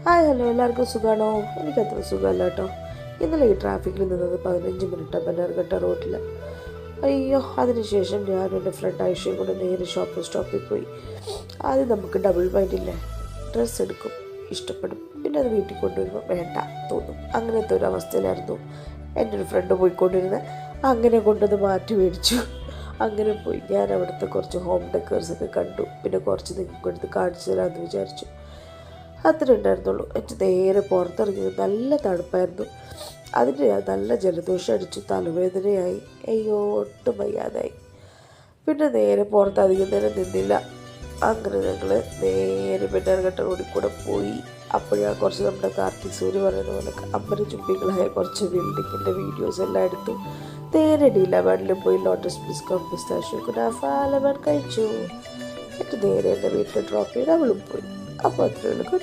Hi hello, എല്ലാവർക്കും സുഖമാണോ? എനിക്കത്ര സുഖമല്ല കേട്ടോ. ഇന്നലെ ഈ ട്രാഫിക്കിൽ നിന്നത് 15 മിനിറ്റ് ബന്നർഘട്ട റോഡിൽ. അയ്യോ, അതിനുശേഷം ഞാനും എൻ്റെ ഫ്രണ്ട് ആയിഷയും കൂടെ നേരെ ഷോപ്പിംഗ് സ്റ്റോപ്പിൽ പോയി. ആദ്യം നമുക്ക് ഡബിൾ മൈൻഡില്ലേ, ഡ്രസ്സ് എടുക്കും, ഇഷ്ടപ്പെടും, പിന്നെ അത് വീട്ടിൽ കൊണ്ടുവരുമ്പോൾ വേണ്ട തോന്നും. അങ്ങനത്തെ ഒരു അവസ്ഥയിലായിരുന്നു എൻ്റെ ഒരു ഫ്രണ്ട് പോയിക്കൊണ്ടിരുന്നത്. അങ്ങനെ കൊണ്ടത് മാറ്റി മേടിച്ചു. അങ്ങനെ പോയി ഞാൻ അവിടുത്തെ കുറച്ച് ഹോം ഡെക്കേഴ്സൊക്കെ കണ്ടു. പിന്നെ കുറച്ച് നിങ്ങൾക്ക് എടുത്ത് കാണിച്ചു തരാമെന്ന് വിചാരിച്ചു. അത്ര ഉണ്ടായിരുന്നുള്ളൂ. എനിക്ക് നേരെ പുറത്തിറങ്ങിയത് നല്ല തണുപ്പായിരുന്നു. അതിൻ്റെ നല്ല ജലദോഷം അടിച്ചു, തലവേദനയായി, അയ്യോ ഒട്ടും വയ്യാതായി. പിന്നെ നേരെ പുറത്ത് അധികം നേരം നിന്നില്ല. അങ്ങനെ ഞങ്ങൾ നേരെ ബന്നർഘട്ട റോഡിൽ കൂടെ പോയി. അപ്പോഴാണ് കുറച്ച് നമ്മുടെ കാർത്തിക് സൂര്യ പറയുന്ന പോലെ അമ്പരചുംബികളായ കുറച്ച് ബിൽഡിങ്ങിൻ്റെ വീഡിയോസ് എല്ലാം എടുത്തു. നേരെ D11 പോയി ലോട്ടസ് ബിസ്കോം പിസ്താഷ്യോ കുനാഫ ലെമൺ കഴിച്ചു. എന്നിട്ട് നേരെ എൻ്റെ വീട്ടിൽ ഡ്രോപ്പ് ചെയ്ത് അവളും പോയി. അപ്പോൾ അത്രയുള്ളൂ.